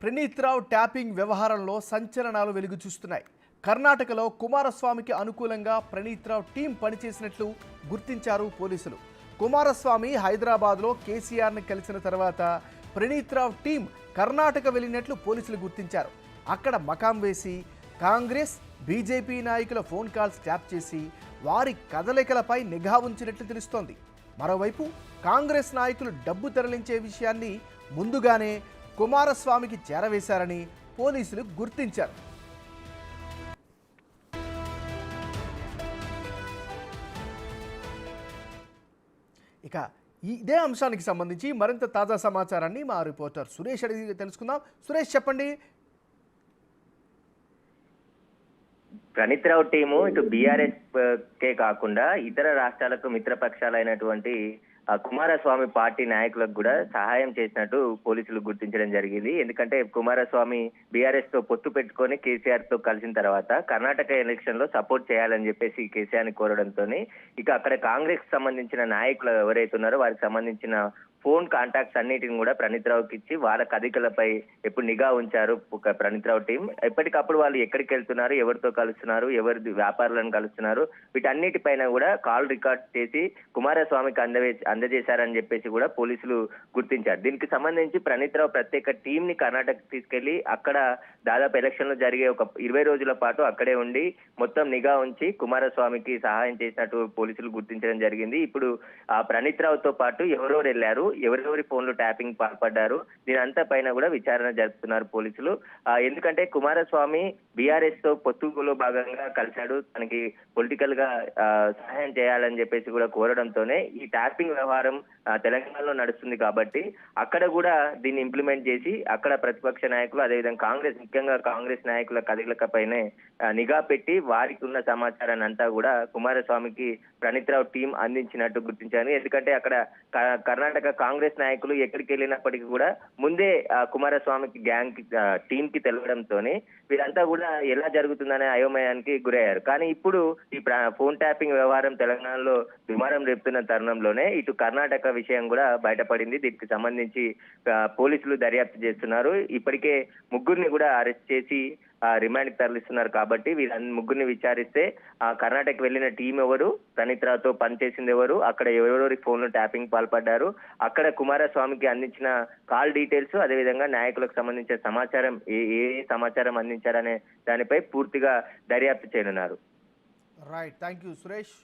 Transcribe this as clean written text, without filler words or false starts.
ప్రణీత్ రావు tapping వ్యవహారంలో సంచలనాలు వెలుగు చూస్తున్నాయి. కర్ణాటకలో కుమారస్వామికి అనుకూలంగా ప్రణీత్ రావు టీం పనిచేసినట్లు గుర్తించారు పోలీసులు. కుమారస్వామి హైదరాబాద్లో కేసీఆర్ని కలిసిన తర్వాత ప్రణీత్ రావు టీం కర్ణాటక వెళ్ళినట్లు పోలీసులు గుర్తించారు. అక్కడ మకాం వేసి కాంగ్రెస్ బీజేపీ నాయకుల ఫోన్ కాల్స్ ట్యాప్ చేసి వారి కదలికలపై నిఘా ఉంచినట్లు తెలుస్తోంది. మరోవైపు కాంగ్రెస్ నాయకులు డబ్బు తరలించే విషయాన్ని ముందుగానే కుమారస్వామికి చేరవేశారని పోలీసులు గుర్తించారు. ఇక ఇదే అంశానికి సంబంధించి మరింత తాజా సమాచారాన్ని మా రిపోర్టర్ సురేష్ అడిగి తెలుసుకుందాం. సురేష్, చెప్పండి. ప్రణీత్ రావు టీము ఇటు బీఆర్ఎస్ కే కాకుండా ఇతర రాష్ట్రాలకు మిత్రపక్షాలైనటువంటి కుమారస్వామి పార్టీ నాయకులకు కూడా సహాయం చేసినట్టు పోలీసులు గుర్తించడం జరిగింది. ఎందుకంటే కుమారస్వామి బీఆర్ఎస్ తో పొత్తు పెట్టుకొని కేసీఆర్ తో కలిసిన తర్వాత కర్ణాటక ఎలక్షన్ లో సపోర్ట్ చేయాలని చెప్పేసి కేసీఆర్ ని కోరడంతో ఇక అక్కడ కాంగ్రెస్ సంబంధించిన నాయకులు ఎవరైతే ఉన్నారో వారికి సంబంధించిన ఫోన్ కాంటాక్ట్స్ అన్నిటిని కూడా ప్రణీత్ రావుకి ఇచ్చి వాళ్ళ కదలికలపై ఎప్పుడు నిఘా ఉంచారు ప్రణీత్ రావు టీం. ఎప్పటికప్పుడు వాళ్ళు ఎక్కడికి వెళ్తున్నారు, ఎవరితో కలుస్తున్నారు, ఎవరి వ్యాపారులను కలుస్తున్నారు, వీటన్నిటిపైన కూడా కాల్ రికార్డ్ చేసి కుమారస్వామికి అందజేశారని చెప్పేసి కూడా పోలీసులు గుర్తించారు. దీనికి సంబంధించి ప్రణీత్ రావు ప్రత్యేక టీం ని కర్ణాటక తీసుకెళ్లి అక్కడ దాదాపు ఎలక్షన్లు జరిగే ఒక 20 రోజుల పాటు అక్కడే ఉండి మొత్తం నిఘా ఉంచి కుమారస్వామికి సహాయం చేసినట్టు పోలీసులు గుర్తించడం జరిగింది. ఇప్పుడు ఆ ప్రణీత్ రావుతో పాటు ఎవరెవరు వెళ్లారు, ఎవరెవరి ఫోన్లు ట్యాపింగ్ పాల్పడ్డారు, దీని అంతా పైన కూడా విచారణ జరుపుతున్నారు పోలీసులు. ఎందుకంటే కుమారస్వామి బీఆర్ఎస్ తో పొత్తులో భాగంగా కలిశాడు, తనకి పొలిటికల్ గా సహాయం చేయాలని చెప్పేసి కూడా కోరడంతోనే ఈ ట్యాపింగ్ వ్యవహారం తెలంగాణలో నడుస్తుంది కాబట్టి అక్కడ కూడా దీన్ని ఇంప్లిమెంట్ చేసి అక్కడ ప్రతిపక్ష నాయకులు అదేవిధంగా కాంగ్రెస్, ముఖ్యంగా కాంగ్రెస్ నాయకుల కదలికపైనే నిఘా పెట్టి వారికి ఉన్న సమాచారాన్ని అంతా కూడా కుమారస్వామికి ప్రణీత్ రావు టీం అందించినట్టు గుర్తించారు. ఎందుకంటే అక్కడ కర్ణాటక కాంగ్రెస్ నాయకులు ఎక్కడికి వెళ్ళినప్పటికీ కూడా ముందే కుమారస్వామికి గ్యాంగ్ టీం కి తెలవడంతో వీరంతా కూడా ఎలా జరుగుతుందనే అయోమయానికి గురయ్యారు. కానీ ఇప్పుడు ఈ ఫోన్ ట్యాపింగ్ వ్యవహారం తెలంగాణలో దుమారం రేపుతున్న తరుణంలోనే ఇటు కర్ణాటక విషయం కూడా బయటపడింది. దీనికి సంబంధించి పోలీసులు దర్యాప్తు చేస్తున్నారు. ఇప్పటికే ముగ్గురిని కూడా అరెస్ట్ చేసి రిమాండ్ కి తరలిస్తున్నారు. కాబట్టి వీళ్ళ ముగ్గురిని విచారిస్తే కర్ణాటక వెళ్లిన టీం ఎవరు, ప్రణీత్ రావుతో పనిచేసింది ఎవరు, అక్కడ ఎవరెవరి ఫోన్లు ట్యాపింగ్ పాల్పడ్డారు, అక్కడ కుమారస్వామికి అందించిన కాల్ డీటెయిల్స్, అదేవిధంగా నాయకులకు సంబంధించిన సమాచారం ఏ సమాచారం అందించారనే దానిపై పూర్తిగా దర్యాప్తు చేయనున్నారు. Right, thank you Suresh.